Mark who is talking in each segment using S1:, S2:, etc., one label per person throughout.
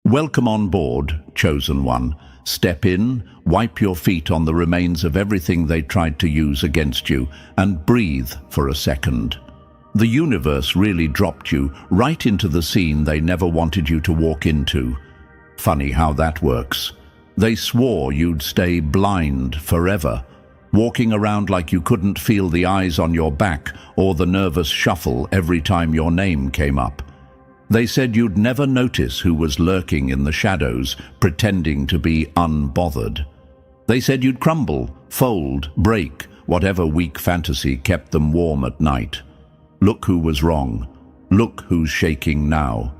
S1: Welcome on board, chosen one. Step in, wipe your feet on the remains of everything they tried to use against you, and breathe for a second. The universe really dropped you right into the scene they never wanted you to walk into. Funny how that works. They swore you'd stay blind forever, walking around like you couldn't feel the eyes on your back or the nervous shuffle every time your name came up. They said you'd never notice who was lurking in the shadows, pretending to be unbothered. They said you'd crumble, fold, break, whatever weak fantasy kept them warm at night. Look who was wrong. Look who's shaking now.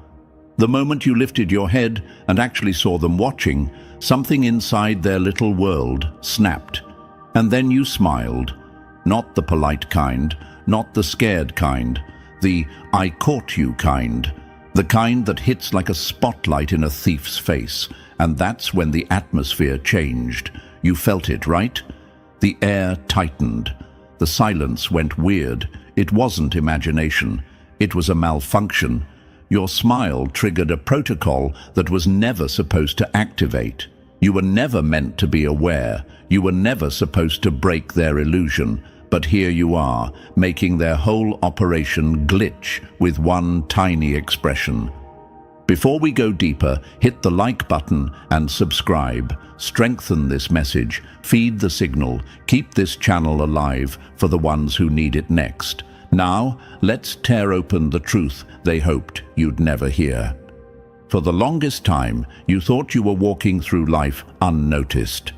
S1: The moment you lifted your head and actually saw them watching, something inside their little world snapped. And then you smiled. Not the polite kind, not the scared kind, the "I caught you" kind. The kind that hits like a spotlight in a thief's face. And that's when the atmosphere changed. You felt it, right? The air tightened. The silence went weird. It wasn't imagination. It was a malfunction. Your smile triggered a protocol that was never supposed to activate. You were never meant to be aware. You were never supposed to break their illusion. But here you are, making their whole operation glitch with one tiny expression. Before we go deeper, hit the like button and subscribe. Strengthen this message, feed the signal, keep this channel alive for the ones who need it next. Now, let's tear open the truth they hoped you'd never hear. For the longest time, you thought you were walking through life unnoticed.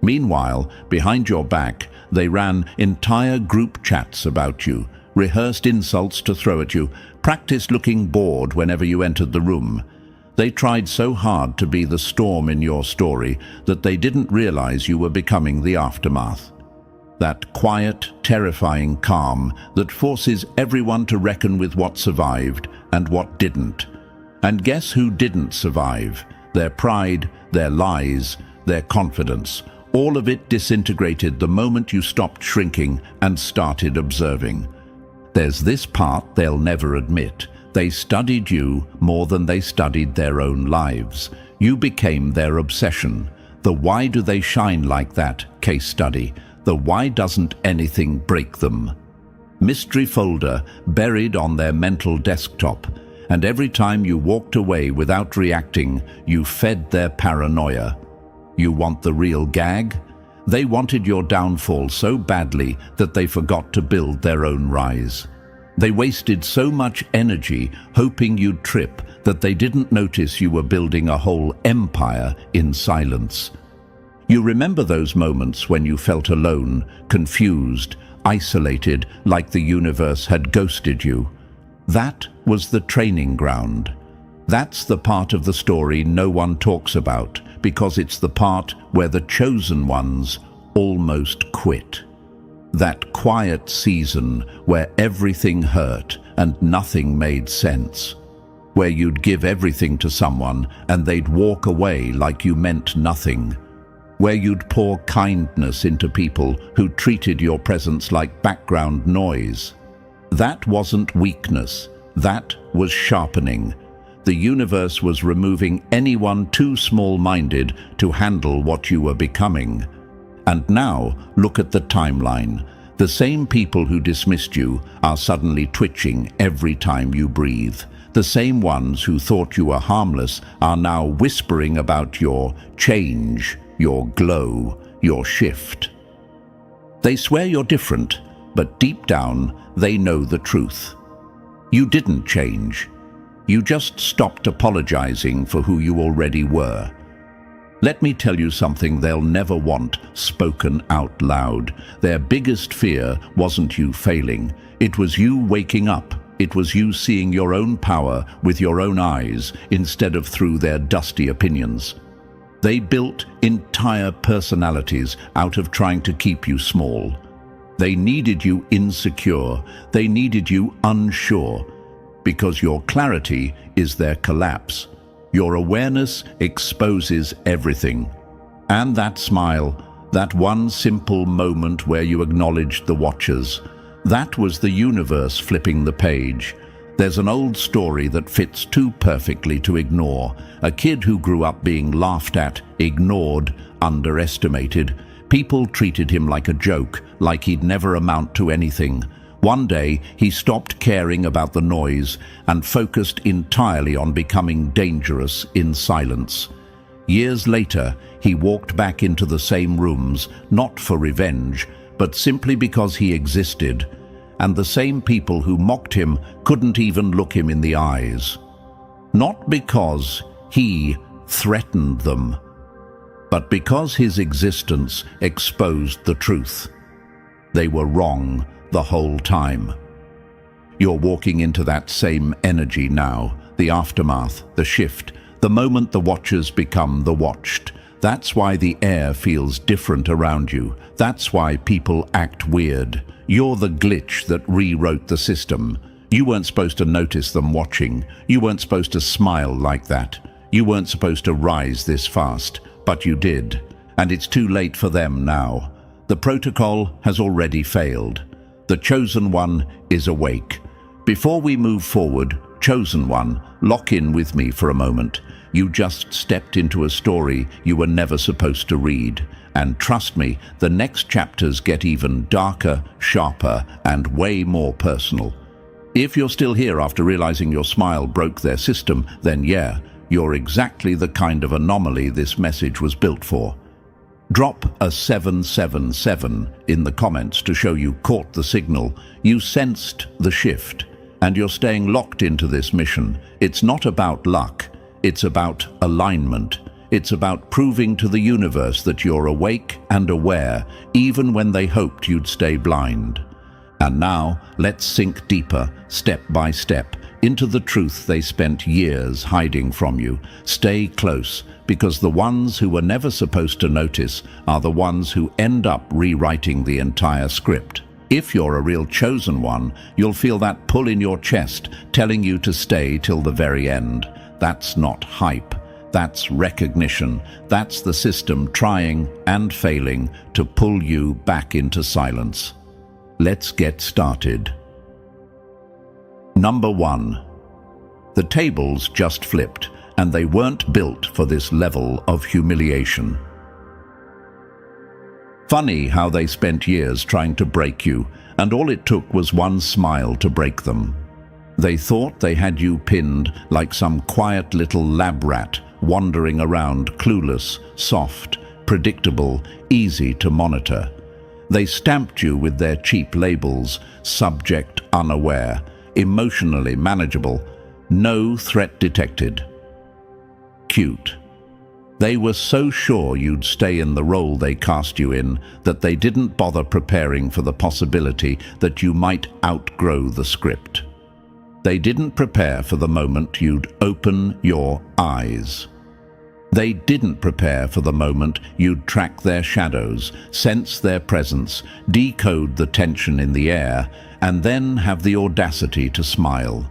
S1: Meanwhile, behind your back, they ran entire group chats about you, rehearsed insults to throw at you, practiced looking bored whenever you entered the room. They tried so hard to be the storm in your story that they didn't realize you were becoming the aftermath. That quiet, terrifying calm that forces everyone to reckon with what survived and what didn't. And guess who didn't survive? Their pride, their lies, their confidence. All of it disintegrated the moment you stopped shrinking and started observing. There's this part they'll never admit. They studied you more than they studied their own lives. You became their obsession. The "why do they shine like that" case study. The "why doesn't anything break them" mystery folder buried on their mental desktop. And every time you walked away without reacting, you fed their paranoia. You want the real gag? They wanted your downfall so badly that they forgot to build their own rise. They wasted so much energy hoping you'd trip that they didn't notice you were building a whole empire in silence. You remember those moments when you felt alone, confused, isolated, like the universe had ghosted you. That was the training ground. That's the part of the story no one talks about, because it's the part where the chosen ones almost quit. That quiet season where everything hurt and nothing made sense. Where you'd give everything to someone and they'd walk away like you meant nothing. Where you'd pour kindness into people who treated your presence like background noise. That wasn't weakness. That was sharpening. The universe was removing anyone too small-minded to handle what you were becoming. And now, look at the timeline. The same people who dismissed you are suddenly twitching every time you breathe. The same ones who thought you were harmless are now whispering about your change, your glow, your shift. They swear you're different, but deep down, they know the truth. You didn't change. You just stopped apologizing for who you already were. Let me tell you something they'll never want spoken out loud. Their biggest fear wasn't you failing. It was you waking up. It was you seeing your own power with your own eyes instead of through their dusty opinions. They built entire personalities out of trying to keep you small. They needed you insecure. They needed you unsure. Because your clarity is their collapse. Your awareness exposes everything. And that smile, that one simple moment where you acknowledged the watchers, that was the universe flipping the page. There's an old story that fits too perfectly to ignore. A kid who grew up being laughed at, ignored, underestimated. People treated him like a joke, like he'd never amount to anything. One day, he stopped caring about the noise and focused entirely on becoming dangerous in silence. Years later, he walked back into the same rooms, not for revenge, but simply because he existed, and the same people who mocked him couldn't even look him in the eyes. Not because he threatened them, but because his existence exposed the truth. They were wrong the whole time. You're walking into that same energy now, the aftermath, the shift, the moment the watchers become the watched. That's why the air feels different around you. That's why people act weird. You're the glitch that rewrote the system. You weren't supposed to notice them watching. You weren't supposed to smile like that. You weren't supposed to rise this fast, but you did. And it's too late for them now. The protocol has already failed. The Chosen One is awake. Before we move forward, Chosen One, lock in with me for a moment. You just stepped into a story you were never supposed to read. And trust me, the next chapters get even darker, sharper, and way more personal. If you're still here after realizing your smile broke their system, then yeah, you're exactly the kind of anomaly this message was built for. Drop a 777 in the comments to show you caught the signal, you sensed the shift, and you're staying locked into this mission. It's not about luck, it's about alignment. It's about proving to the universe that you're awake and aware, even when they hoped you'd stay blind. And now, let's sink deeper, step by step, into the truth they spent years hiding from you. Stay close, because the ones who were never supposed to notice are the ones who end up rewriting the entire script. If you're a real chosen one, you'll feel that pull in your chest, telling you to stay till the very end. That's not hype. That's recognition. That's the system trying and failing to pull you back into silence. Let's get started. Number 1. The tables just flipped, and they weren't built for this level of humiliation. Funny how they spent years trying to break you, and all it took was one smile to break them. They thought they had you pinned like some quiet little lab rat, wandering around clueless, soft, predictable, easy to monitor. They stamped you with their cheap labels: subject unaware, emotionally manageable, no threat detected. Cute. They were so sure you'd stay in the role they cast you in that they didn't bother preparing for the possibility that you might outgrow the script. They didn't prepare for the moment you'd open your eyes. They didn't prepare for the moment you'd track their shadows, sense their presence, decode the tension in the air, and then have the audacity to smile.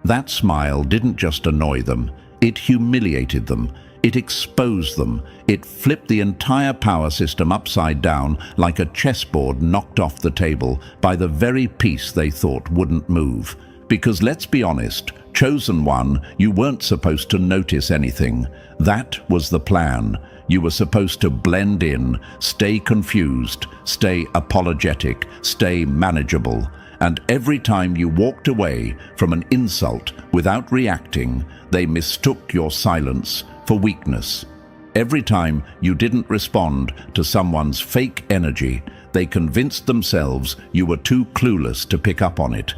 S1: That smile didn't just annoy them, it humiliated them, it exposed them, it flipped the entire power system upside down like a chessboard knocked off the table by the very piece they thought wouldn't move. Because let's be honest, Chosen One, you weren't supposed to notice anything. That was the plan. You were supposed to blend in, stay confused, stay apologetic, stay manageable. And every time you walked away from an insult without reacting, they mistook your silence for weakness. Every time you didn't respond to someone's fake energy, they convinced themselves you were too clueless to pick up on it.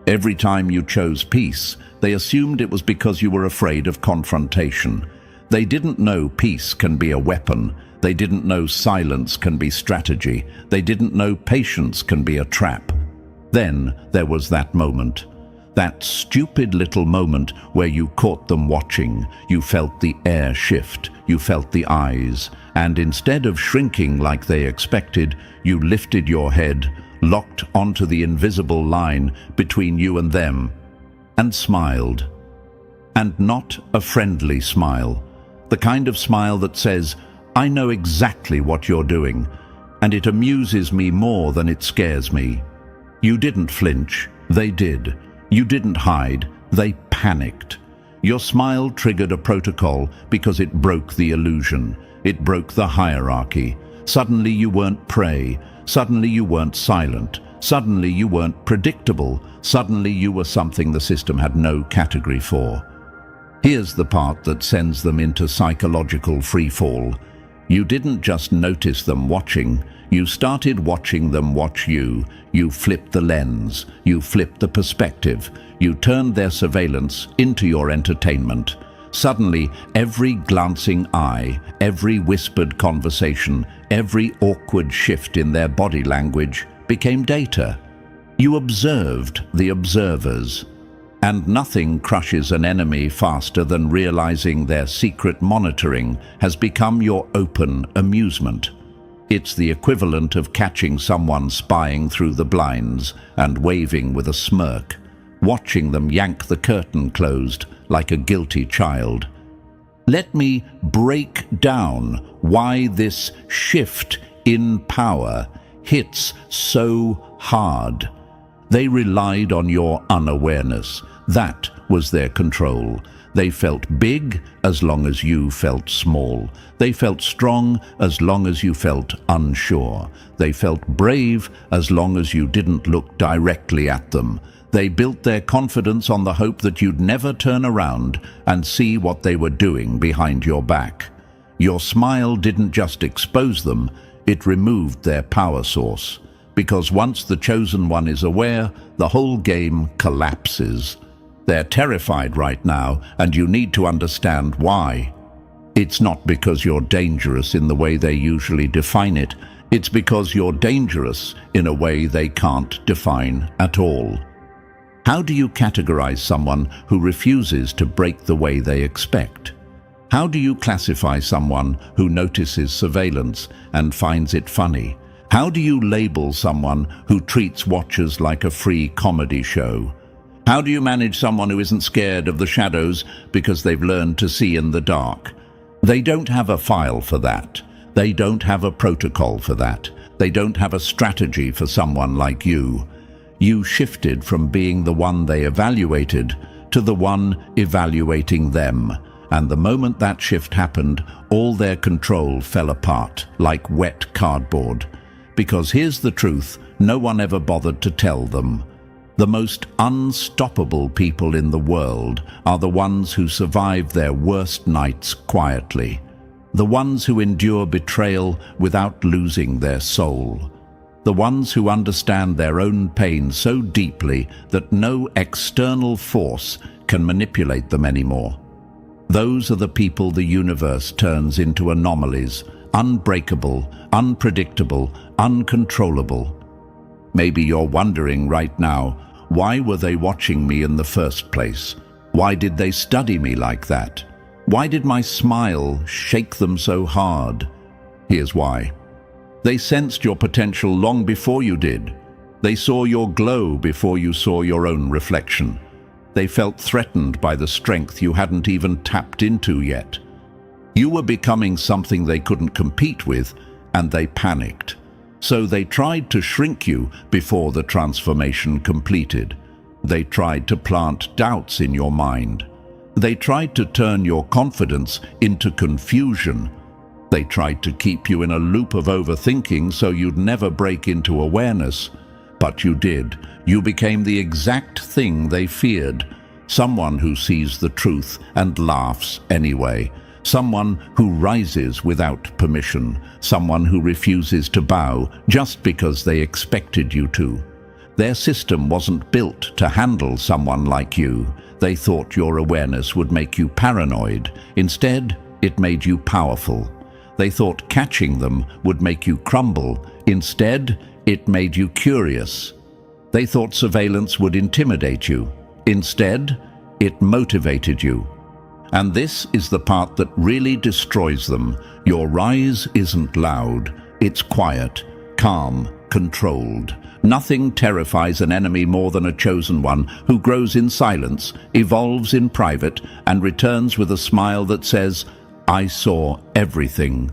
S1: Every time you chose peace, they assumed it was because you were afraid of confrontation. They didn't know peace can be a weapon. They didn't know silence can be strategy. They didn't know patience can be a trap. Then there was that moment. That stupid little moment where you caught them watching. You felt the air shift. You felt the eyes. And instead of shrinking like they expected, you lifted your head, locked onto the invisible line between you and them, and smiled. And not a friendly smile. The kind of smile that says, I know exactly what you're doing, and it amuses me more than it scares me. You didn't flinch, they did. You didn't hide, they panicked. Your smile triggered a protocol because it broke the illusion. It broke the hierarchy. Suddenly you weren't prey. Suddenly you weren't silent. Suddenly you weren't predictable. Suddenly you were something the system had no category for. Here's the part that sends them into psychological freefall. You didn't just notice them watching. You started watching them watch you. You flipped the lens. You flipped the perspective. You turned their surveillance into your entertainment. Suddenly, every glancing eye, every whispered conversation, every awkward shift in their body language became data. You observed the observers. And nothing crushes an enemy faster than realizing their secret monitoring has become your open amusement. It's the equivalent of catching someone spying through the blinds and waving with a smirk, watching them yank the curtain closed like a guilty child. Let me break down why this shift in power hits so hard. They relied on your unawareness. That was their control. They felt big as long as you felt small. They felt strong as long as you felt unsure. They felt brave as long as you didn't look directly at them. They built their confidence on the hope that you'd never turn around and see what they were doing behind your back. Your smile didn't just expose them, it removed their power source. Because once the chosen one is aware, the whole game collapses. They're terrified right now, and you need to understand why. It's not because you're dangerous in the way they usually define it. It's because you're dangerous in a way they can't define at all. How do you categorize someone who refuses to break the way they expect? How do you classify someone who notices surveillance and finds it funny? How do you label someone who treats watchers like a free comedy show? How do you manage someone who isn't scared of the shadows because they've learned to see in the dark? They don't have a file for that. They don't have a protocol for that. They don't have a strategy for someone like you. You shifted from being the one they evaluated to the one evaluating them. And the moment that shift happened, all their control fell apart like wet cardboard. Because here's the truth, no one ever bothered to tell them. The most unstoppable people in the world are the ones who survive their worst nights quietly. The ones who endure betrayal without losing their soul. The ones who understand their own pain so deeply that no external force can manipulate them anymore. Those are the people the universe turns into anomalies, unbreakable, unpredictable, uncontrollable. Maybe you're wondering right now, why were they watching me in the first place? Why did they study me like that? Why did my smile shake them so hard? Here's why. They sensed your potential long before you did. They saw your glow before you saw your own reflection. They felt threatened by the strength you hadn't even tapped into yet. You were becoming something they couldn't compete with, and they panicked. So they tried to shrink you before the transformation completed. They tried to plant doubts in your mind. They tried to turn your confidence into confusion. They tried to keep you in a loop of overthinking so you'd never break into awareness. But you did. You became the exact thing they feared. Someone who sees the truth and laughs anyway. Someone who rises without permission. Someone who refuses to bow just because they expected you to. Their system wasn't built to handle someone like you. They thought your awareness would make you paranoid. Instead, it made you powerful. They thought catching them would make you crumble. Instead, it made you curious. They thought surveillance would intimidate you. Instead, it motivated you. And this is the part that really destroys them. Your rise isn't loud. It's quiet, calm, controlled. Nothing terrifies an enemy more than a chosen one who grows in silence, evolves in private, and returns with a smile that says, "I saw everything.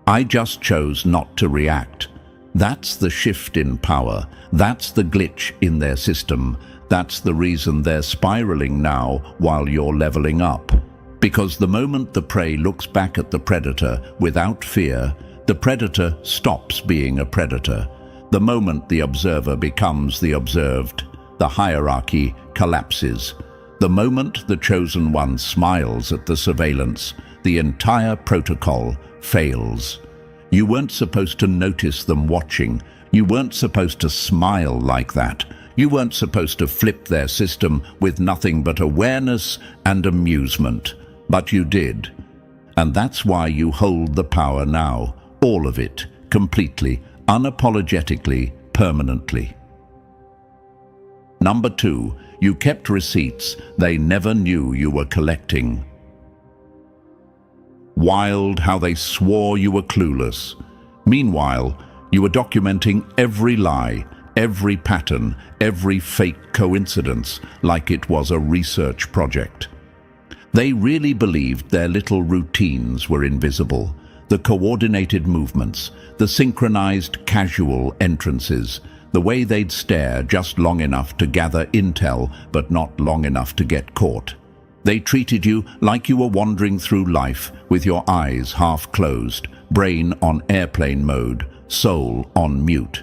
S1: I just chose not to react." That's the shift in power. That's the glitch in their system. That's the reason they're spiraling now while you're leveling up. Because the moment the prey looks back at the predator without fear, the predator stops being a predator. The moment the observer becomes the observed, the hierarchy collapses. The moment the chosen one smiles at the surveillance, the entire protocol fails. You weren't supposed to notice them watching. You weren't supposed to smile like that. You weren't supposed to flip their system with nothing but awareness and amusement. But you did. And that's why you hold the power now. All of it, completely, unapologetically, permanently. Number 2, you kept receipts they never knew you were collecting. Wild how they swore you were clueless. Meanwhile, you were documenting every lie, every pattern, every fake coincidence, like it was a research project. They really believed their little routines were invisible. The coordinated movements, the synchronized casual entrances, the way they'd stare just long enough to gather intel but not long enough to get caught. They treated you like you were wandering through life with your eyes half closed, brain on airplane mode, soul on mute.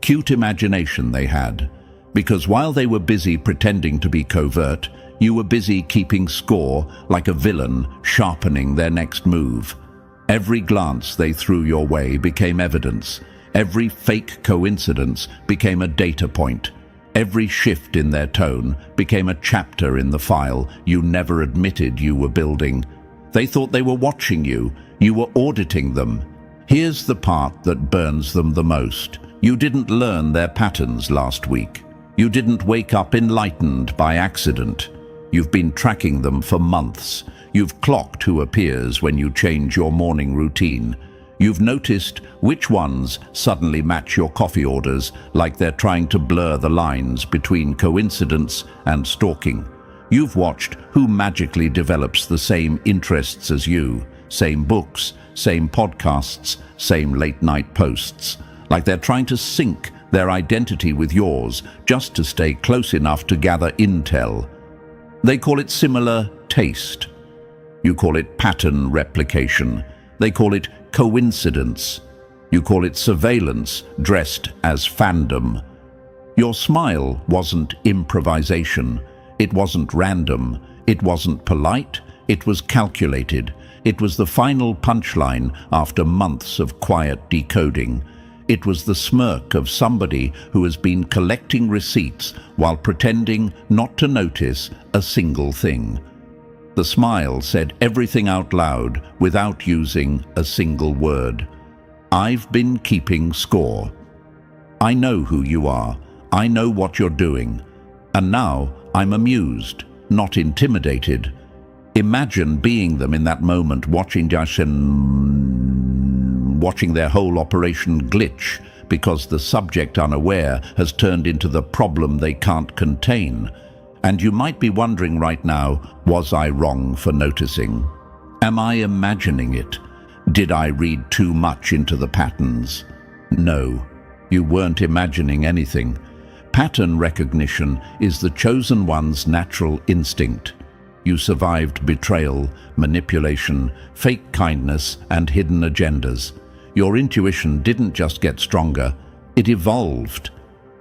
S1: Cute imagination they had, because while they were busy pretending to be covert, you were busy keeping score like a villain sharpening their next move. Every glance they threw your way became evidence. Every fake coincidence became a data point. Every shift in their tone became a chapter in the file you never admitted you were building. They thought they were watching you. You were auditing them. Here's the part that burns them the most. You didn't learn their patterns last week. You didn't wake up enlightened by accident. You've been tracking them for months. You've clocked who appears when you change your morning routine. You've noticed which ones suddenly match your coffee orders, like they're trying to blur the lines between coincidence and stalking. You've watched who magically develops the same interests as you, same books, same podcasts, same late-night posts, like they're trying to sync their identity with yours just to stay close enough to gather intel. They call it similar taste. You call it pattern replication. They call it coincidence. You call it surveillance dressed as fandom. Your smile wasn't improvisation. It wasn't random. It wasn't polite. It was calculated. It was the final punchline after months of quiet decoding. It was the smirk of somebody who has been collecting receipts while pretending not to notice a single thing. The smile said everything out loud without using a single word. I've been keeping score. I know who you are. I know what you're doing. And now I'm amused, not intimidated. Imagine being them in that moment, watching their whole operation glitch because the subject unaware has turned into the problem they can't contain. And you might be wondering right now, was I wrong for noticing? Am I imagining it? Did I read too much into the patterns? No, you weren't imagining anything. Pattern recognition is the chosen one's natural instinct. You survived betrayal, manipulation, fake kindness, and hidden agendas. Your intuition didn't just get stronger, it evolved.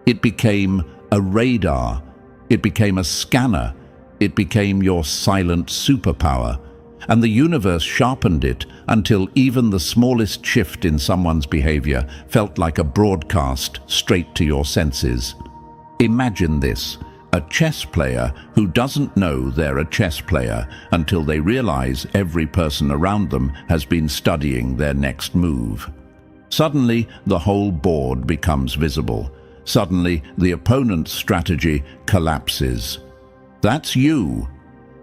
S1: It became a radar. It became a scanner. It became your silent superpower. And the universe sharpened it until even the smallest shift in someone's behavior felt like a broadcast straight to your senses. Imagine this. A chess player who doesn't know they're a chess player until they realize every person around them has been studying their next move. Suddenly, the whole board becomes visible. Suddenly, the opponent's strategy collapses. That's you.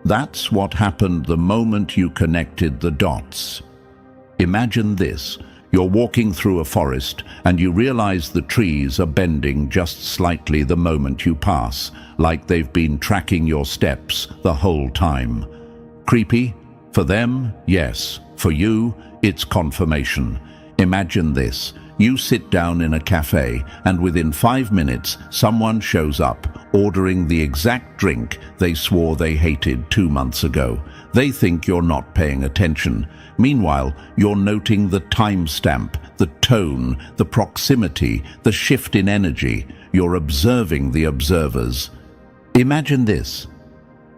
S1: That's what happened the moment you connected the dots. Imagine this. You're walking through a forest and you realize the trees are bending just slightly the moment you pass, like they've been tracking your steps the whole time. Creepy? For them, yes. For you, it's confirmation. Imagine this. You sit down in a cafe, and within 5 minutes, someone shows up, ordering the exact drink they swore they hated 2 months ago. They think you're not paying attention. Meanwhile, you're noting the timestamp, the tone, the proximity, the shift in energy. You're observing the observers. Imagine this.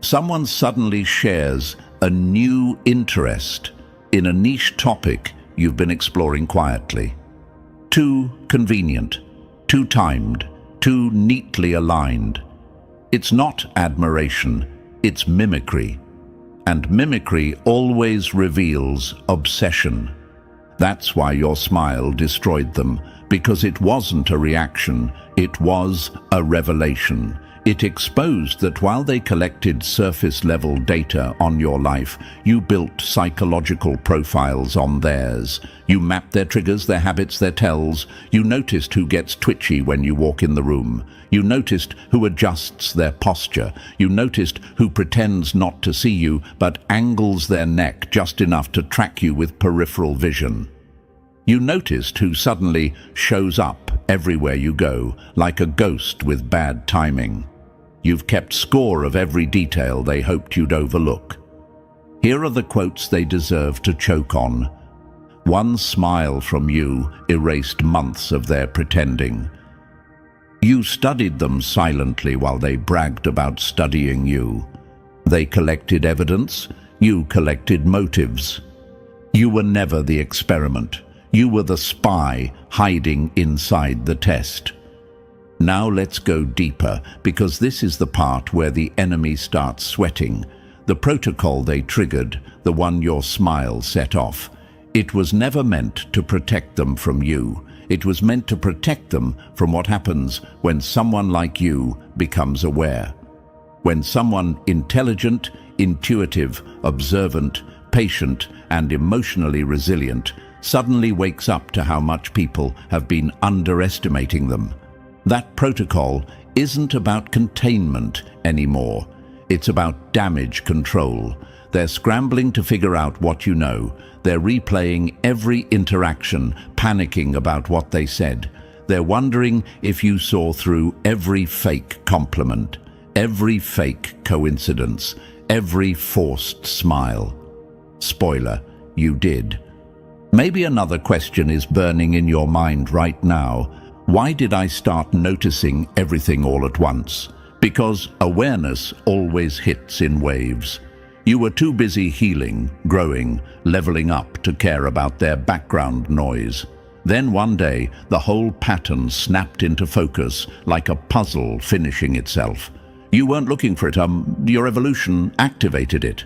S1: Someone suddenly shares a new interest in a niche topic you've been exploring quietly. Too convenient, too timed, too neatly aligned. It's not admiration, it's mimicry. And mimicry always reveals obsession. That's why your smile destroyed them, because it wasn't a reaction, it was a revelation. It exposed that while they collected surface-level data on your life, you built psychological profiles on theirs. You mapped their triggers, their habits, their tells. You noticed who gets twitchy when you walk in the room. You noticed who adjusts their posture. You noticed who pretends not to see you, but angles their neck just enough to track you with peripheral vision. You noticed who suddenly shows up everywhere you go, like a ghost with bad timing. You've kept score of every detail they hoped you'd overlook. Here are the quotes they deserve to choke on. One smile from you erased months of their pretending. You studied them silently while they bragged about studying you. They collected evidence, you collected motives. You were never the experiment. You were the spy hiding inside the test. Now let's go deeper, because this is the part where the enemy starts sweating. The protocol they triggered, the one your smile set off. It was never meant to protect them from you. It was meant to protect them from what happens when someone like you becomes aware. When someone intelligent, intuitive, observant, patient, and emotionally resilient suddenly wakes up to how much people have been underestimating them. That protocol isn't about containment anymore. It's about damage control. They're scrambling to figure out what you know. They're replaying every interaction, panicking about what they said. They're wondering if you saw through every fake compliment, every fake coincidence, every forced smile. Spoiler, you did. Maybe another question is burning in your mind right now. Why did I start noticing everything all at once? Because awareness always hits in waves. You were too busy healing, growing, leveling up to care about their background noise. Then one day, the whole pattern snapped into focus like a puzzle finishing itself. You weren't looking for it, your evolution activated it.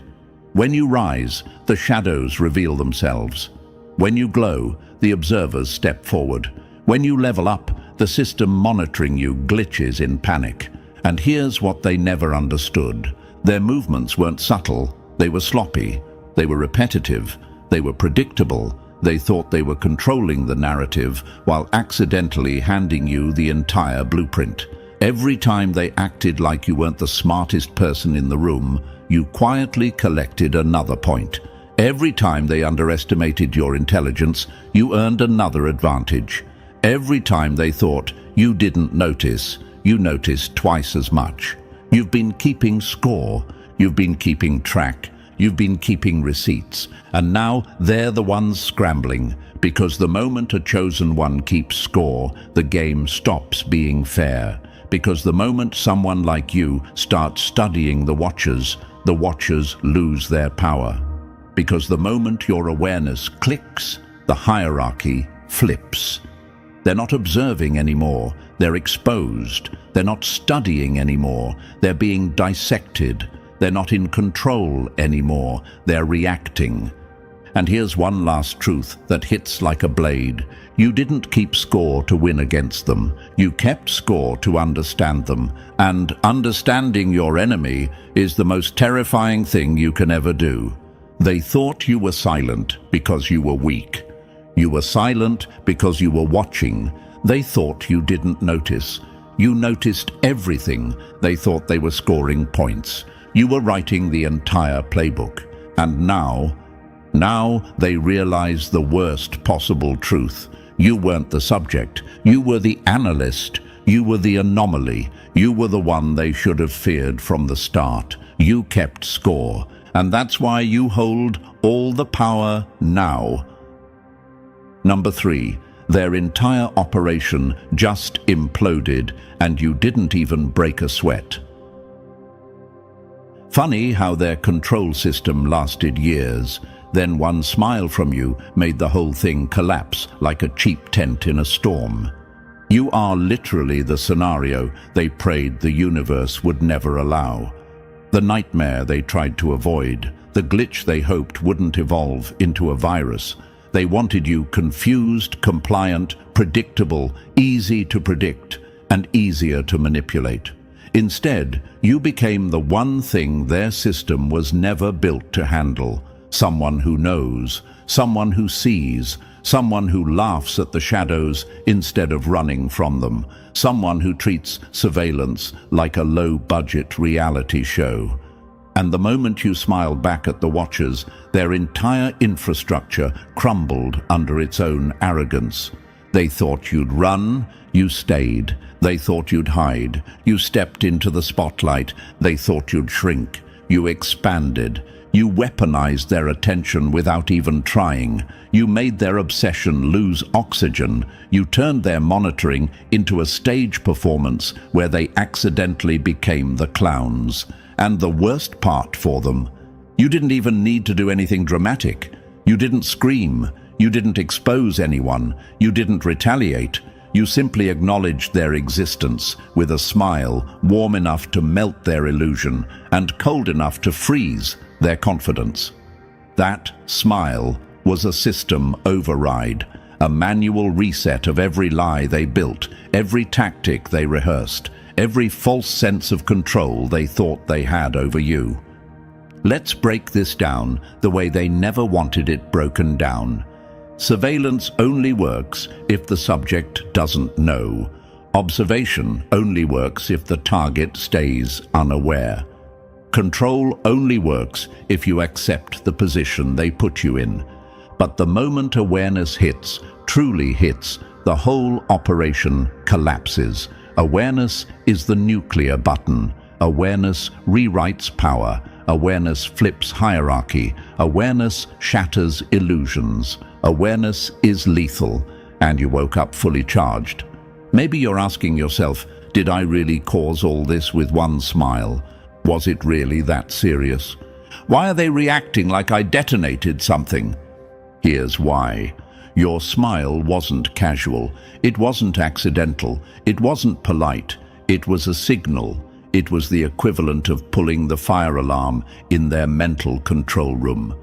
S1: When you rise, the shadows reveal themselves. When you glow, the observers step forward. When you level up, the system monitoring you glitches in panic. And here's what they never understood. Their movements weren't subtle, they were sloppy, they were repetitive, they were predictable. They thought they were controlling the narrative while accidentally handing you the entire blueprint. Every time they acted like you weren't the smartest person in the room, you quietly collected another point. Every time they underestimated your intelligence, you earned another advantage. Every time they thought you didn't notice, you noticed twice as much. You've been keeping score, you've been keeping track, you've been keeping receipts, and now they're the ones scrambling, because the moment a chosen one keeps score, the game stops being fair. Because the moment someone like you starts studying the Watchers lose their power. Because the moment your awareness clicks, the hierarchy flips. They're not observing anymore, they're exposed. They're not studying anymore, they're being dissected. They're not in control anymore, they're reacting. And here's one last truth that hits like a blade. You didn't keep score to win against them. You kept score to understand them. And understanding your enemy is the most terrifying thing you can ever do. They thought you were silent because you were weak. You were silent because you were watching. They thought you didn't notice. You noticed everything. They thought they were scoring points. You were writing the entire playbook. And now they realize the worst possible truth. You weren't the subject. You were the analyst. You were the anomaly. You were the one they should have feared from the start. You kept score. And that's why you hold all the power now. Number 3. Their entire operation just imploded and you didn't even break a sweat. Funny how their control system lasted years. Then one smile from you made the whole thing collapse like a cheap tent in a storm. You are literally the scenario they prayed the universe would never allow. The nightmare they tried to avoid, the glitch they hoped wouldn't evolve into a virus. They wanted you confused, compliant, predictable, easy to predict, and easier to manipulate. Instead, you became the one thing their system was never built to handle. Someone who knows, someone who sees, someone who laughs at the shadows instead of running from them, someone who treats surveillance like a low-budget reality show. And the moment you smiled back at the watchers, their entire infrastructure crumbled under its own arrogance. They thought you'd run, you stayed. They thought you'd hide, you stepped into the spotlight. They thought you'd shrink, you expanded. You weaponized their attention without even trying. You made their obsession lose oxygen. You turned their monitoring into a stage performance where they accidentally became the clowns. And the worst part for them, you didn't even need to do anything dramatic. You didn't scream. You didn't expose anyone. You didn't retaliate. You simply acknowledged their existence with a smile warm enough to melt their illusion and cold enough to freeze their confidence. That smile was a system override, a manual reset of every lie they built, every tactic they rehearsed, every false sense of control they thought they had over you. Let's break this down the way they never wanted it broken down. Surveillance only works if the subject doesn't know. Observation only works if the target stays unaware. Control only works if you accept the position they put you in. But the moment awareness hits, truly hits, the whole operation collapses. Awareness is the nuclear button. Awareness rewrites power. Awareness flips hierarchy. Awareness shatters illusions. Awareness is lethal, and you woke up fully charged. Maybe you're asking yourself, did I really cause all this with one smile? Was it really that serious? Why are they reacting like I detonated something? Here's why. Your smile wasn't casual. It wasn't accidental. It wasn't polite. It was a signal. It was the equivalent of pulling the fire alarm in their mental control room.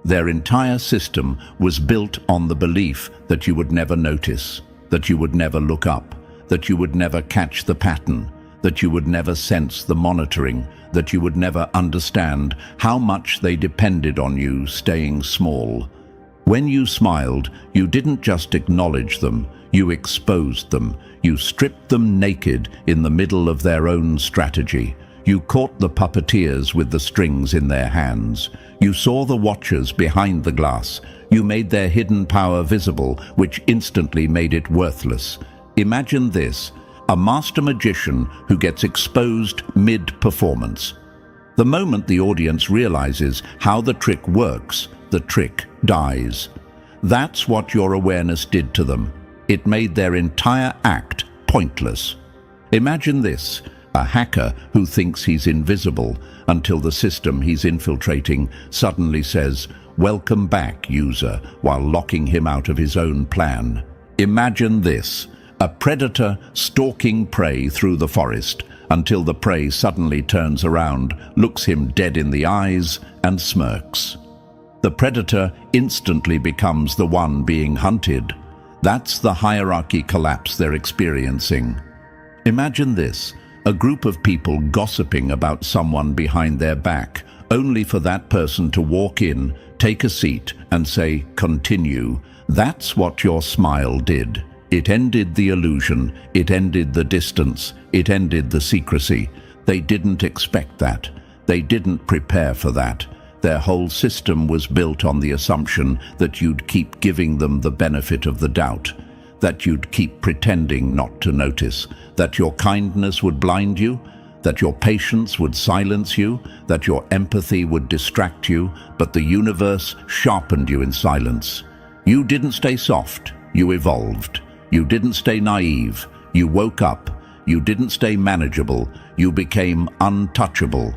S1: Their entire system was built on the belief that you would never notice, that you would never look up, that you would never catch the pattern, that you would never sense the monitoring, that you would never understand how much they depended on you staying small. When you smiled, you didn't just acknowledge them, you exposed them. You stripped them naked in the middle of their own strategy. You caught the puppeteers with the strings in their hands. You saw the watchers behind the glass. You made their hidden power visible, which instantly made it worthless. Imagine this, a master magician who gets exposed mid-performance. The moment the audience realizes how the trick works, the trick dies. That's what your awareness did to them. It made their entire act pointless. Imagine this, a hacker who thinks he's invisible until the system he's infiltrating suddenly says, "Welcome back, user," while locking him out of his own plan. Imagine this, a predator stalking prey through the forest until the prey suddenly turns around, looks him dead in the eyes, and smirks. The predator instantly becomes the one being hunted. That's the hierarchy collapse they're experiencing. Imagine this, a group of people gossiping about someone behind their back, only for that person to walk in, take a seat, and say, "Continue." That's what your smile did. It ended the illusion, it ended the distance, it ended the secrecy. They didn't expect that. They didn't prepare for that. Their whole system was built on the assumption that you'd keep giving them the benefit of the doubt. that you'd keep pretending not to notice, that your kindness would blind you, that your patience would silence you, that your empathy would distract you, but the universe sharpened you in silence. You didn't stay soft, you evolved. You didn't stay naive, you woke up. You didn't stay manageable, you became untouchable.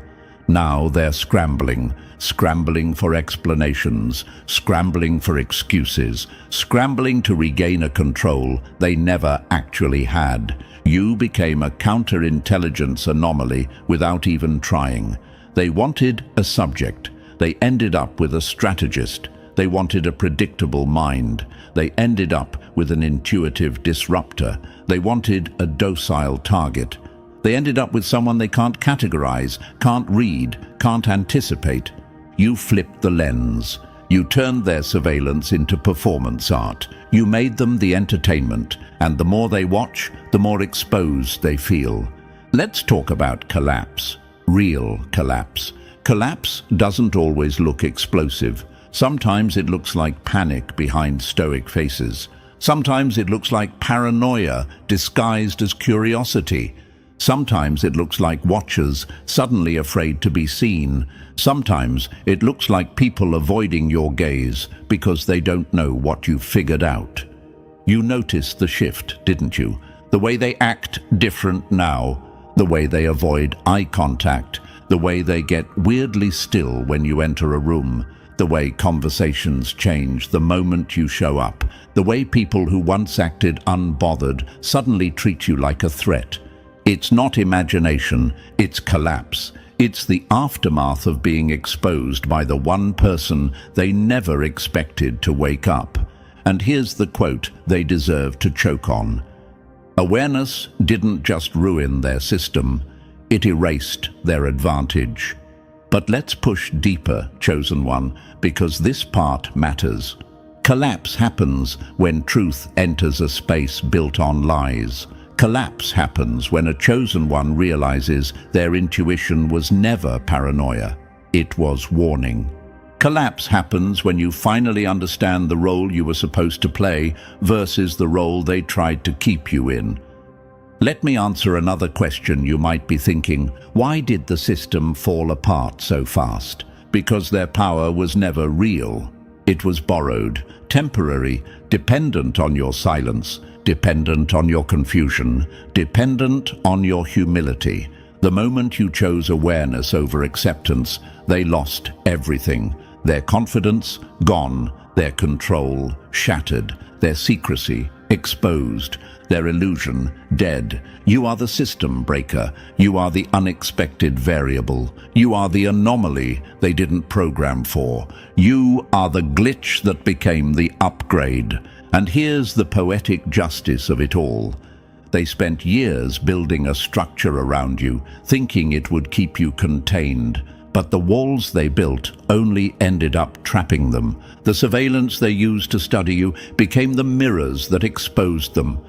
S1: Now they're scrambling for explanations, scrambling for excuses, scrambling to regain a control they never actually had. You became a counterintelligence anomaly without even trying. They wanted a subject. They ended up with a strategist. They wanted a predictable mind. They ended up with an intuitive disruptor. They wanted a docile target. They ended up with someone they can't categorize, can't read, can't anticipate. You flipped the lens. You turned their surveillance into performance art. You made them the entertainment, and the more they watch, the more exposed they feel. Let's talk about collapse. Real collapse. Collapse doesn't always look explosive. Sometimes it looks like panic behind stoic faces. Sometimes it looks like paranoia disguised as curiosity. Sometimes it looks like watchers suddenly afraid to be seen. Sometimes it looks like people avoiding your gaze because they don't know what you've figured out. You noticed the shift, didn't you? The way they act different now, the way they avoid eye contact, the way they get weirdly still when you enter a room, the way conversations change the moment you show up, the way people who once acted unbothered suddenly treat you like a threat. It's not imagination, it's collapse. It's the aftermath of being exposed by the one person they never expected to wake up. And here's the quote they deserve to choke on. Awareness didn't just ruin their system, it erased their advantage. But let's push deeper, chosen one, because this part matters. Collapse happens when truth enters a space built on lies. Collapse happens when a chosen one realizes their intuition was never paranoia. It was warning. Collapse happens when you finally understand the role you were supposed to play versus the role they tried to keep you in. Let me answer another question you might be thinking. Why did the system fall apart so fast? Because their power was never real. It was borrowed, temporary, dependent on your silence, dependent on your confusion, dependent on your humility. The moment you chose awareness over acceptance, they lost everything. Their confidence, gone. Their control, shattered. Their secrecy, exposed. Their illusion, dead. You are the system breaker. You are the unexpected variable. You are the anomaly they didn't program for. You are the glitch that became the upgrade. And here's the poetic justice of it all. They spent years building a structure around you, thinking it would keep you contained. But the walls they built only ended up trapping them. The surveillance they used to study you became the mirrors that exposed them.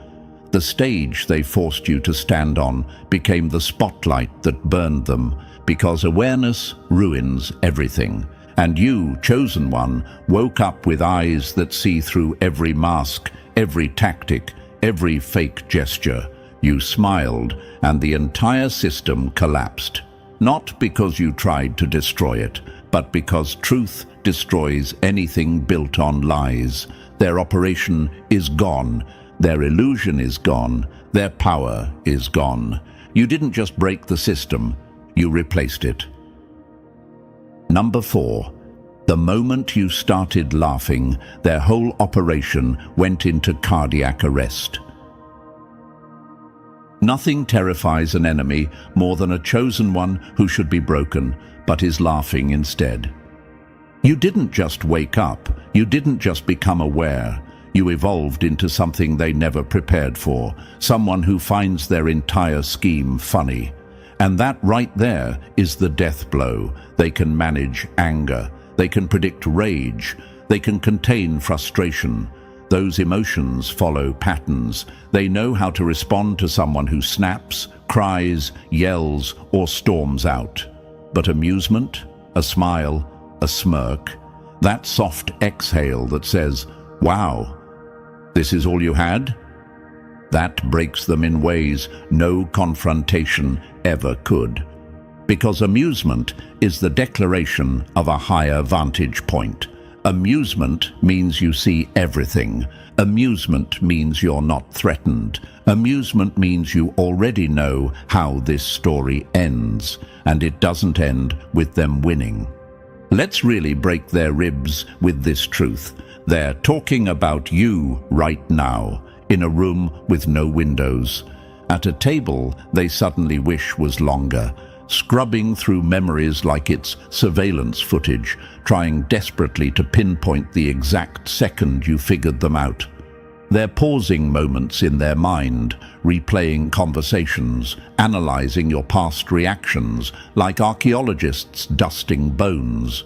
S1: The stage they forced you to stand on became the spotlight that burned them, because awareness ruins everything. And you, chosen one, woke up with eyes that see through every mask, every tactic, every fake gesture. You smiled, and the entire system collapsed. Not because you tried to destroy it, but because truth destroys anything built on lies. Their operation is gone. Their illusion is gone. Their power is gone. You didn't just break the system, you replaced it. Number 4. The moment you started laughing, their whole operation went into cardiac arrest. Nothing terrifies an enemy more than a chosen one who should be broken, but is laughing instead. You didn't just wake up. You didn't just become aware. You evolved into something they never prepared for, someone who finds their entire scheme funny. And that right there is the death blow. They can manage anger. They can predict rage. They can contain frustration. Those emotions follow patterns. They know how to respond to someone who snaps, cries, yells, or storms out. But amusement, a smile, a smirk, that soft exhale that says, "Wow, this is all you had?" That breaks them in ways no confrontation ever could. Because amusement is the declaration of a higher vantage point. Amusement means you see everything. Amusement means you're not threatened. Amusement means you already know how this story ends, and it doesn't end with them winning. Let's really break their ribs with this truth. They're talking about you right now, in a room with no windows, at a table they suddenly wish was longer, scrubbing through memories like it's surveillance footage, trying desperately to pinpoint the exact second you figured them out. They're pausing moments in their mind, replaying conversations, analyzing your past reactions, like archaeologists dusting bones.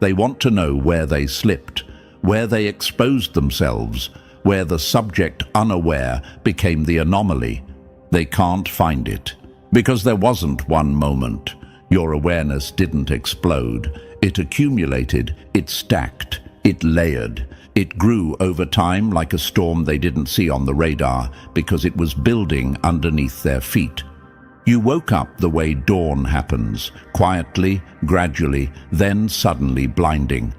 S1: They want to know where they slipped, where they exposed themselves, where the subject unaware became the anomaly. They can't find it. Because there wasn't one moment. Your awareness didn't explode. It accumulated, it stacked, it layered. It grew over time like a storm they didn't see on the radar because it was building underneath their feet. You woke up the way dawn happens, quietly, gradually, then suddenly blinding.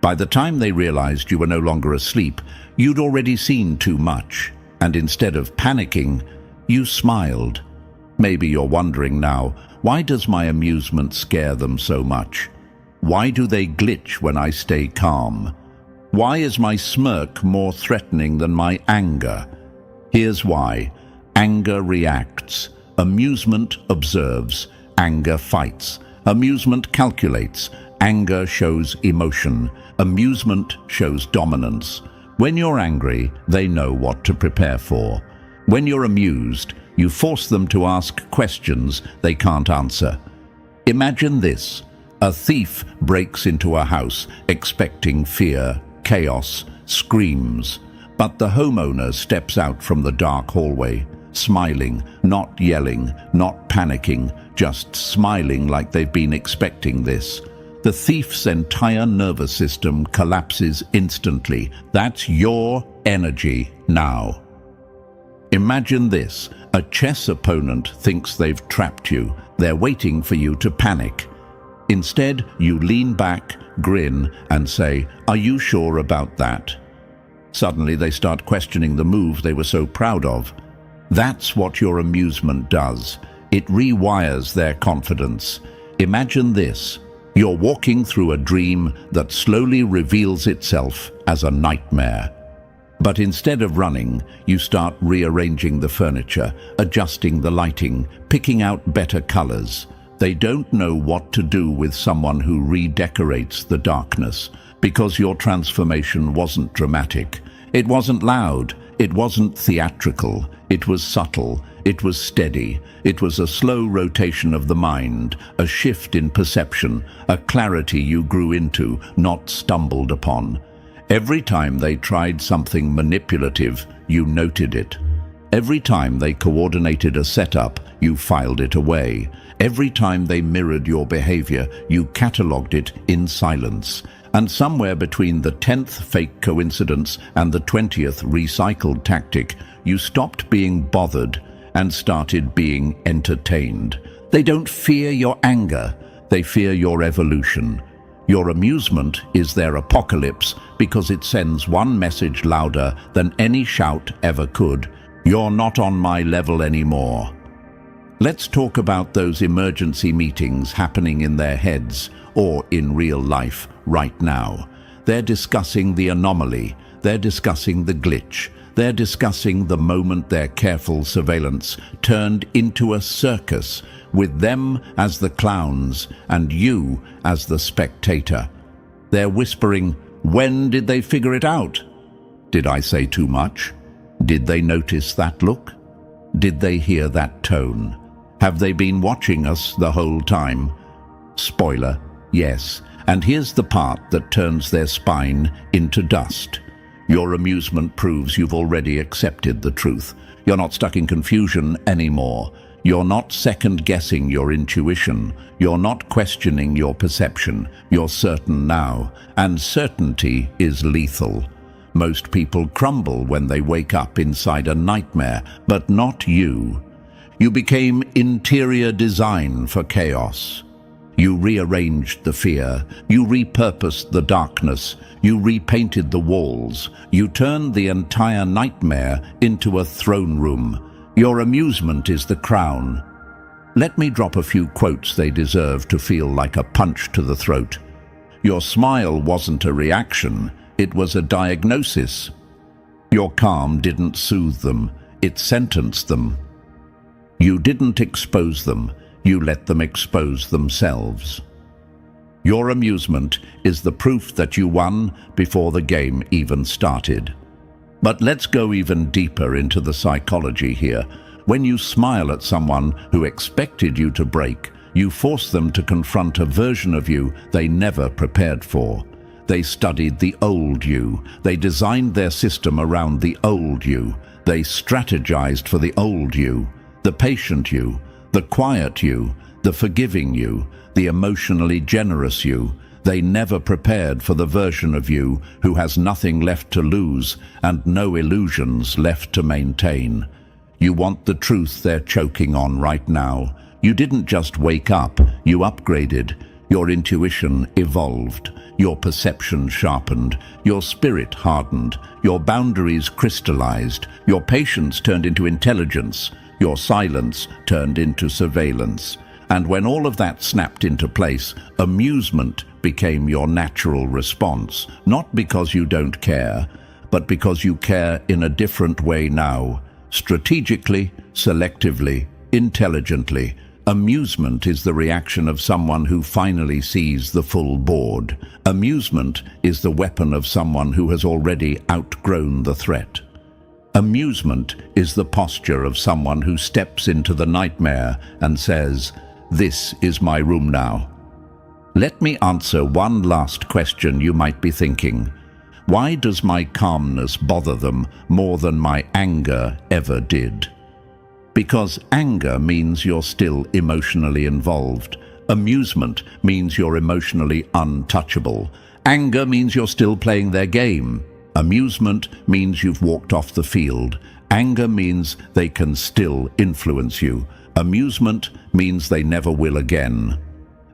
S1: By the time they realized you were no longer asleep, you'd already seen too much, and instead of panicking, you smiled. Maybe you're wondering now, why does my amusement scare them so much? Why do they glitch when I stay calm? Why is my smirk more threatening than my anger? Here's why. Anger reacts. Amusement observes. Anger fights. Amusement calculates. Anger shows emotion. Amusement shows dominance. When you're angry, they know what to prepare for. When you're amused, you force them to ask questions they can't answer. Imagine this. A thief breaks into a house expecting fear, chaos, screams. But the homeowner steps out from the dark hallway, smiling, not yelling, not panicking, just smiling like they've been expecting this. The thief's entire nervous system collapses instantly. That's your energy now. Imagine this. A chess opponent thinks they've trapped you. They're waiting for you to panic. Instead, you lean back, grin, and say, "Are you sure about that?" Suddenly, they start questioning the move they were so proud of. That's what your amusement does. It rewires their confidence. Imagine this. You're walking through a dream that slowly reveals itself as a nightmare. But instead of running, you start rearranging the furniture, adjusting the lighting, picking out better colors. They don't know what to do with someone who redecorates the darkness, because your transformation wasn't dramatic. It wasn't loud. It wasn't theatrical. It was subtle. It was steady. It was a slow rotation of the mind, a shift in perception, a clarity you grew into, not stumbled upon. Every time they tried something manipulative, you noted it. Every time they coordinated a setup, you filed it away. Every time they mirrored your behavior, you catalogued it in silence. And somewhere between the 10th fake coincidence and the 20th recycled tactic, you stopped being bothered and started being entertained. They don't fear your anger, they fear your evolution. Your amusement is their apocalypse because it sends one message louder than any shout ever could. You're not on my level anymore. Let's talk about those emergency meetings happening in their heads or in real life right now. They're discussing the anomaly. They're discussing the glitch. They're discussing the moment their careful surveillance turned into a circus, with them as the clowns and you as the spectator. They're whispering, "When did they figure it out? Did I say too much? Did they notice that look? Did they hear that tone? Have they been watching us the whole time?" Spoiler, yes. And here's the part that turns their spine into dust. Your amusement proves you've already accepted the truth. You're not stuck in confusion anymore. You're not second-guessing your intuition. You're not questioning your perception. You're certain now, and certainty is lethal. Most people crumble when they wake up inside a nightmare, but not you. You became interior design for chaos. You rearranged the fear, you repurposed the darkness, you repainted the walls, you turned the entire nightmare into a throne room. Your amusement is the crown. Let me drop a few quotes they deserve to feel like a punch to the throat. Your smile wasn't a reaction, it was a diagnosis. Your calm didn't soothe them, it sentenced them. You didn't expose them, you let them expose themselves. Your amusement is the proof that you won before the game even started. But let's go even deeper into the psychology here. When you smile at someone who expected you to break, you force them to confront a version of you they never prepared for. They studied the old you. They designed their system around the old you. They strategized for the old you, the patient you, the quiet you, the forgiving you, the emotionally generous you. They never prepared for the version of you who has nothing left to lose and no illusions left to maintain. You want the truth they're choking on right now. You didn't just wake up, you upgraded. Your intuition evolved, your perception sharpened, your spirit hardened, your boundaries crystallized, your patience turned into intelligence, your silence turned into surveillance. And when all of that snapped into place, amusement became your natural response, not because you don't care, but because you care in a different way now, strategically, selectively, intelligently. Amusement is the reaction of someone who finally sees the full board. Amusement is the weapon of someone who has already outgrown the threat. Amusement is the posture of someone who steps into the nightmare and says, "This is my room now." Let me answer one last question you might be thinking. Why does my calmness bother them more than my anger ever did? Because anger means you're still emotionally involved. Amusement means you're emotionally untouchable. Anger means you're still playing their game. Amusement means you've walked off the field. Anger means they can still influence you. Amusement means they never will again.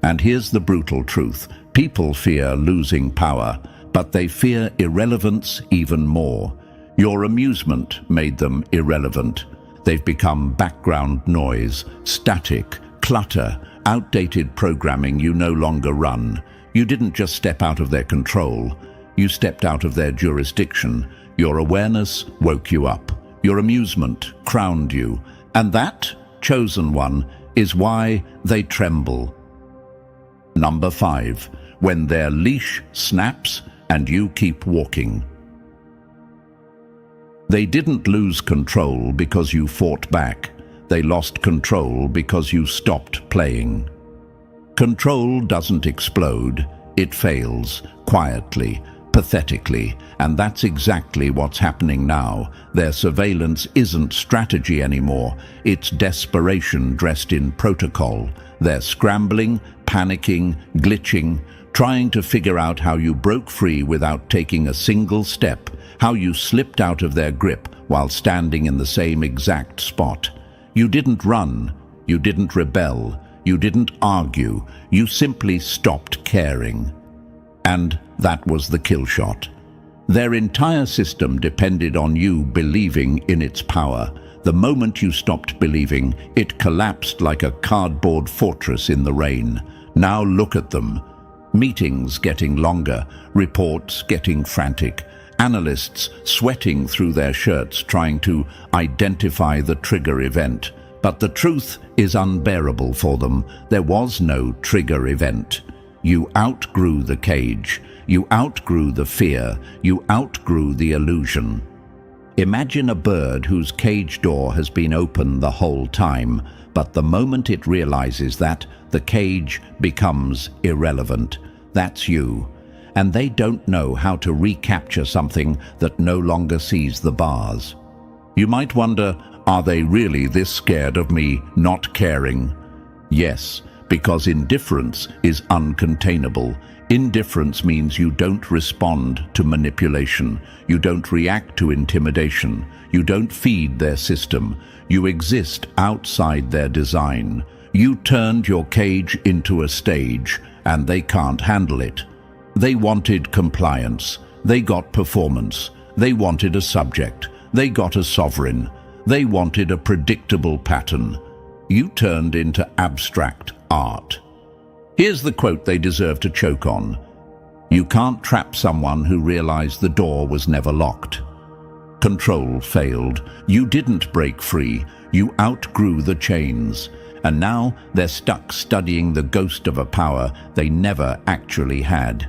S1: And here's the brutal truth. People fear losing power, but they fear irrelevance even more. Your amusement made them irrelevant. They've become background noise, static, clutter, outdated programming you no longer run. You didn't just step out of their control. You stepped out of their jurisdiction. Your awareness woke you up. Your amusement crowned you. And that, chosen one, is why they tremble. Number 5, when their leash snaps and you keep walking. They didn't lose control because you fought back. They lost control because you stopped playing. Control doesn't explode. It fails, quietly, pathetically, and that's exactly what's happening now. Their surveillance isn't strategy anymore. It's desperation dressed in protocol. They're scrambling, panicking, glitching, trying to figure out how you broke free without taking a single step, how you slipped out of their grip while standing in the same exact spot. You didn't run, you didn't rebel, you didn't argue, you simply stopped caring. And that was the kill shot. Their entire system depended on you believing in its power. The moment you stopped believing, it collapsed like a cardboard fortress in the rain. Now look at them. Meetings getting longer, reports getting frantic, analysts sweating through their shirts trying to identify the trigger event. But the truth is unbearable for them. There was no trigger event. You outgrew the cage. You outgrew the fear. You outgrew the illusion. Imagine a bird whose cage door has been open the whole time, but the moment it realizes that, the cage becomes irrelevant. That's you. And they don't know how to recapture something that no longer sees the bars. You might wonder, are they really this scared of me not caring? Yes, because indifference is uncontainable. Indifference means you don't respond to manipulation, you don't react to intimidation, you don't feed their system, you exist outside their design. You turned your cage into a stage, and they can't handle it. They wanted compliance, they got performance, they wanted a subject, they got a sovereign, they wanted a predictable pattern. You turned into abstract art. Here's the quote they deserve to choke on. You can't trap someone who realized the door was never locked. Control failed. You didn't break free. You outgrew the chains. And now they're stuck studying the ghost of a power they never actually had.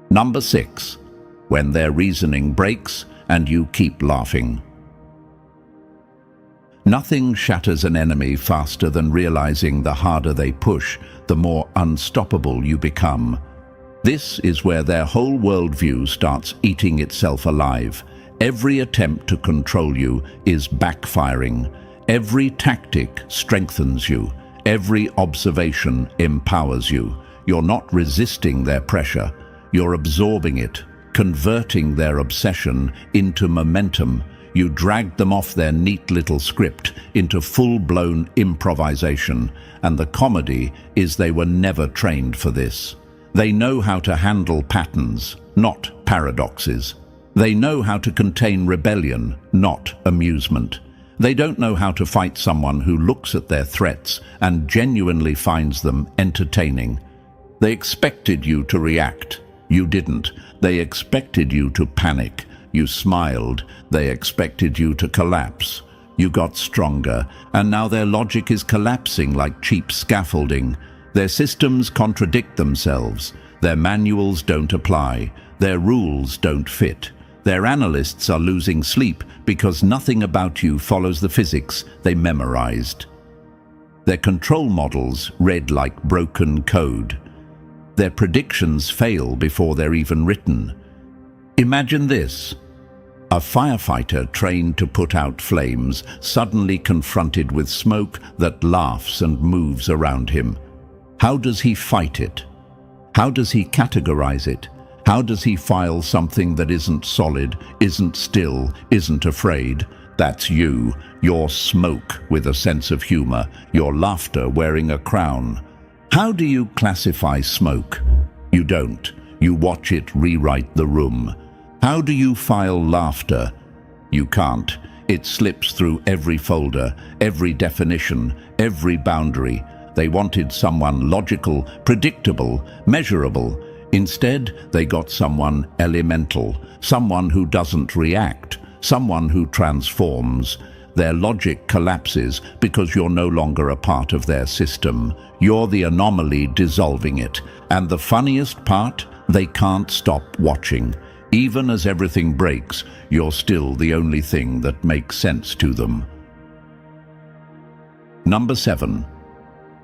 S1: Number 6. When their reasoning breaks and you keep laughing. Nothing shatters an enemy faster than realizing the harder they push, the more unstoppable you become. This is where their whole worldview starts eating itself alive. Every attempt to control you is backfiring. Every tactic strengthens you. Every observation empowers you. You're not resisting their pressure. You're absorbing it, converting their obsession into momentum. You dragged them off their neat little script into full-blown improvisation, and the comedy is they were never trained for this. They know how to handle patterns, not paradoxes. They know how to contain rebellion, not amusement. They don't know how to fight someone who looks at their threats and genuinely finds them entertaining. They expected you to react. You didn't. They expected you to panic. You smiled. They expected you to collapse. You got stronger, and now their logic is collapsing like cheap scaffolding. Their systems contradict themselves. Their manuals don't apply. Their rules don't fit. Their analysts are losing sleep because nothing about you follows the physics they memorized. Their control models read like broken code. Their predictions fail before they're even written. Imagine this. A firefighter trained to put out flames, suddenly confronted with smoke that laughs and moves around him. How does he fight it? How does he categorize it? How does he file something that isn't solid, isn't still, isn't afraid? That's you, your smoke with a sense of humor, your laughter wearing a crown. How do you classify smoke? You don't. You watch it rewrite the room. How do you file laughter? You can't. It slips through every folder, every definition, every boundary. They wanted someone logical, predictable, measurable. Instead, they got someone elemental, someone who doesn't react, someone who transforms. Their logic collapses because you're no longer a part of their system. You're the anomaly dissolving it. And the funniest part, they can't stop watching. Even as everything breaks, you're still the only thing that makes sense to them. Number 7.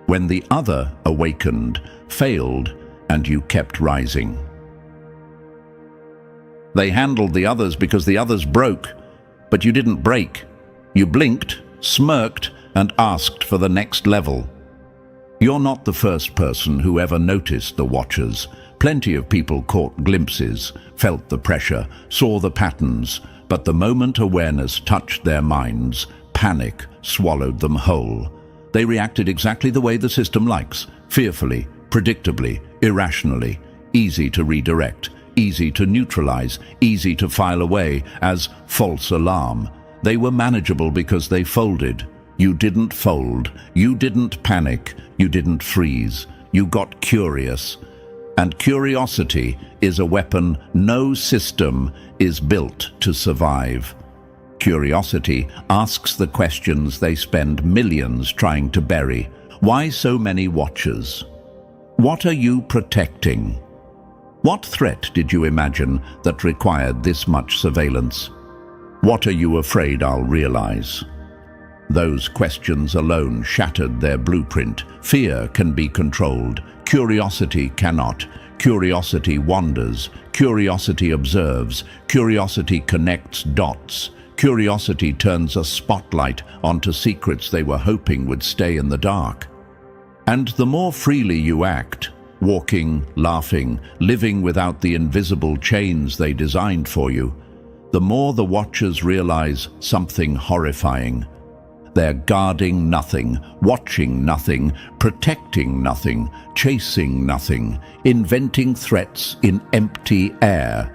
S1: When the other awakened, failed, and you kept rising. They handled the others because the others broke, but you didn't break. You blinked, smirked, and asked for the next level. You're not the first person who ever noticed the watchers. Plenty of people caught glimpses, felt the pressure, saw the patterns, but the moment awareness touched their minds, panic swallowed them whole. They reacted exactly the way the system likes, fearfully, predictably, irrationally, easy to redirect, easy to neutralize, easy to file away as false alarm. They were manageable because they folded. You didn't fold, you didn't panic, you didn't freeze. You got curious. And curiosity is a weapon no system is built to survive. Curiosity asks the questions they spend millions trying to bury. Why so many watchers? What are you protecting? What threat did you imagine that required this much surveillance? What are you afraid I'll realize? Those questions alone shattered their blueprint. Fear can be controlled. Curiosity cannot. Curiosity wanders. Curiosity observes. Curiosity connects dots. Curiosity turns a spotlight onto secrets they were hoping would stay in the dark. And the more freely you act, walking, laughing, living without the invisible chains they designed for you, the more the watchers realize something horrifying. They're guarding nothing, watching nothing, protecting nothing, chasing nothing, inventing threats in empty air.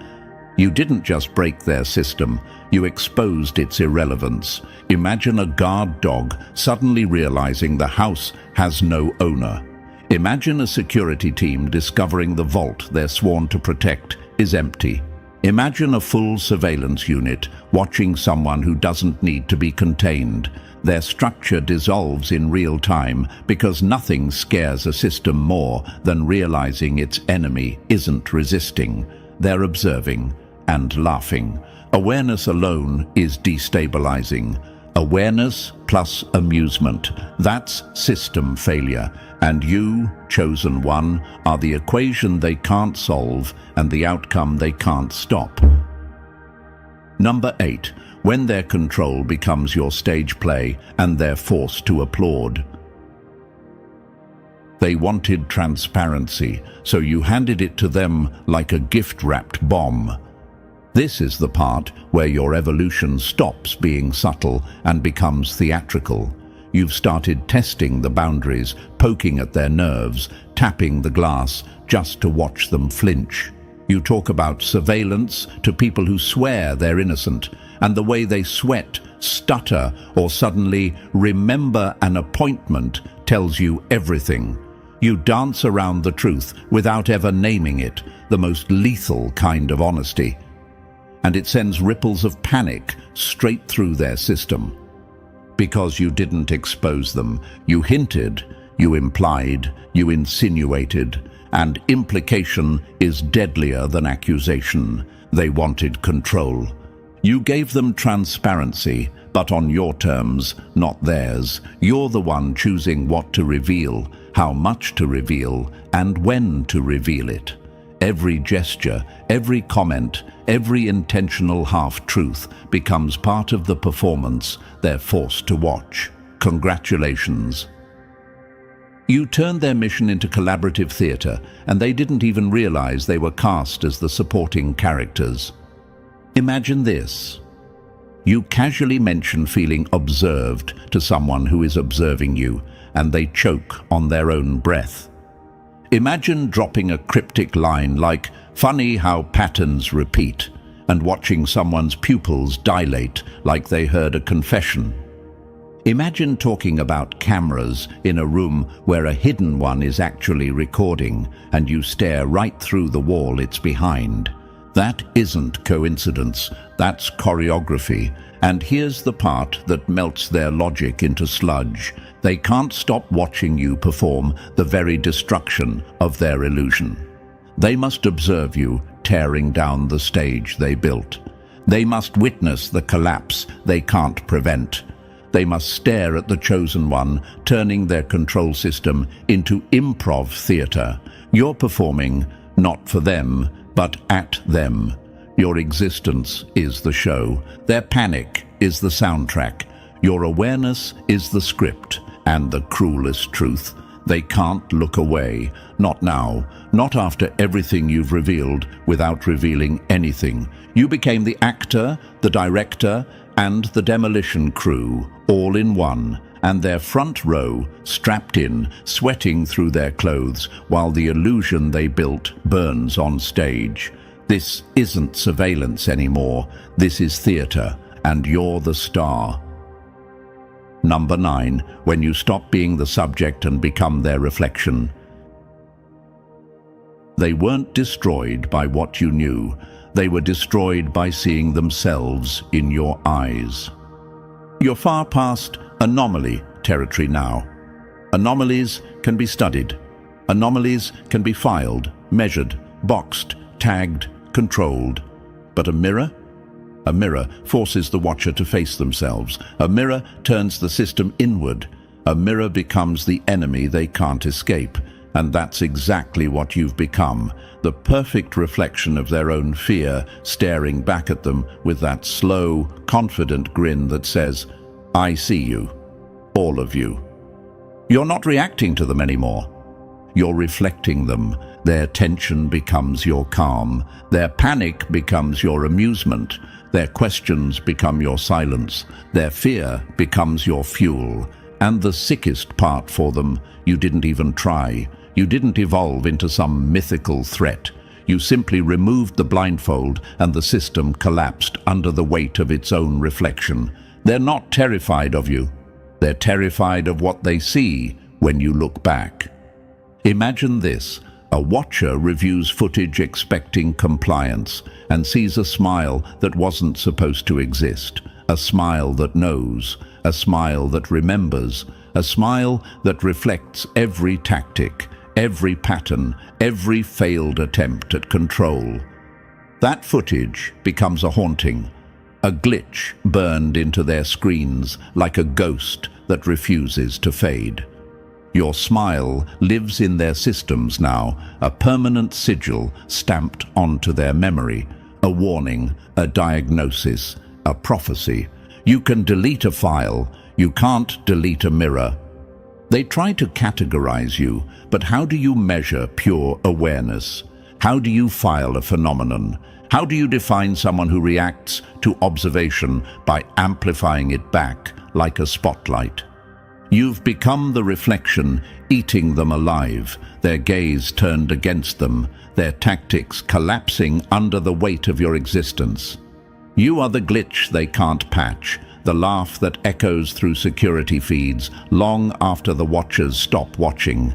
S1: You didn't just break their system, you exposed its irrelevance. Imagine a guard dog suddenly realizing the house has no owner. Imagine a security team discovering the vault they're sworn to protect is empty. Imagine a full surveillance unit watching someone who doesn't need to be contained. Their structure dissolves in real time because nothing scares a system more than realizing its enemy isn't resisting. They're observing and laughing. Awareness alone is destabilizing. Awareness plus amusement, that's system failure. And you, chosen one, are the equation they can't solve and the outcome they can't stop. Number 8. When their control becomes your stage play and they're forced to applaud. They wanted transparency, so you handed it to them like a gift-wrapped bomb. This is the part where your evolution stops being subtle and becomes theatrical. You've started testing the boundaries, poking at their nerves, tapping the glass just to watch them flinch. You talk about surveillance to people who swear they're innocent, and the way they sweat, stutter, or suddenly remember an appointment tells you everything. You dance around the truth without ever naming it, the most lethal kind of honesty. And it sends ripples of panic straight through their system. Because you didn't expose them, you hinted, you implied, you insinuated, and implication is deadlier than accusation. They wanted control. You gave them transparency, but on your terms, not theirs. You're the one choosing what to reveal, how much to reveal, and when to reveal it. Every gesture, every comment, every intentional half-truth becomes part of the performance they're forced to watch. Congratulations. You turned their mission into collaborative theater, and they didn't even realize they were cast as the supporting characters. Imagine this. You casually mention feeling observed to someone who is observing you, and they choke on their own breath. Imagine dropping a cryptic line like, "Funny how patterns repeat," and watching someone's pupils dilate like they heard a confession. Imagine talking about cameras in a room where a hidden one is actually recording, and you stare right through the wall it's behind. That isn't coincidence, that's choreography. And here's the part that melts their logic into sludge. They can't stop watching you perform the very destruction of their illusion. They must observe you tearing down the stage they built. They must witness the collapse they can't prevent. They must stare at the chosen one, turning their control system into improv theater. You're performing not for them, but at them. Your existence is the show. Their panic is the soundtrack. Your awareness is the script. And the cruelest truth, they can't look away. Not now, not after everything you've revealed without revealing anything. You became the actor, the director, and the demolition crew, all in one, and their front row, strapped in, sweating through their clothes, while the illusion they built burns on stage. This isn't surveillance anymore. This is theater, and you're the star. Number 9, when you stop being the subject and become their reflection. They weren't destroyed by what you knew. They were destroyed by seeing themselves in your eyes. You're far past anomaly territory now. Anomalies can be studied. Anomalies can be filed, measured, boxed, tagged, controlled. But a mirror? A mirror forces the watcher to face themselves. A mirror turns the system inward. A mirror becomes the enemy they can't escape. And that's exactly what you've become, the perfect reflection of their own fear, staring back at them with that slow, confident grin that says, "I see you, all of you." You're not reacting to them anymore. You're reflecting them. Their tension becomes your calm. Their panic becomes your amusement. Their questions become your silence. Their fear becomes your fuel. And the sickest part for them, you didn't even try. You didn't evolve into some mythical threat. You simply removed the blindfold and the system collapsed under the weight of its own reflection. They're not terrified of you. They're terrified of what they see when you look back. Imagine this. A watcher reviews footage expecting compliance and sees a smile that wasn't supposed to exist. A smile that knows. A smile that remembers. A smile that reflects every tactic, every pattern, every failed attempt at control. That footage becomes a haunting, a glitch burned into their screens like a ghost that refuses to fade. Your smile lives in their systems now, a permanent sigil stamped onto their memory, a warning, a diagnosis, a prophecy. You can delete a file, you can't delete a mirror. They try to categorize you, but how do you measure pure awareness? How do you file a phenomenon? How do you define someone who reacts to observation by amplifying it back like a spotlight? You've become the reflection, eating them alive, their gaze turned against them, their tactics collapsing under the weight of your existence. You are the glitch they can't patch, the laugh that echoes through security feeds long after the watchers stop watching.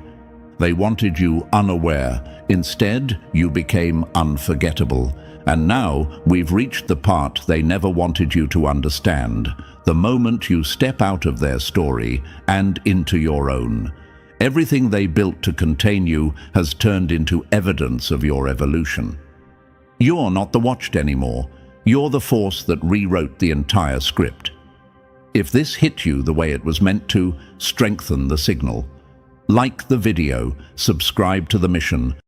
S1: They wanted you unaware. Instead, you became unforgettable. And now we've reached the part they never wanted you to understand, the moment you step out of their story and into your own. Everything they built to contain you has turned into evidence of your evolution. You're not the watched anymore. You're the force that rewrote the entire script. If this hit you the way it was meant to, strengthen the signal. Like the video, subscribe to the mission,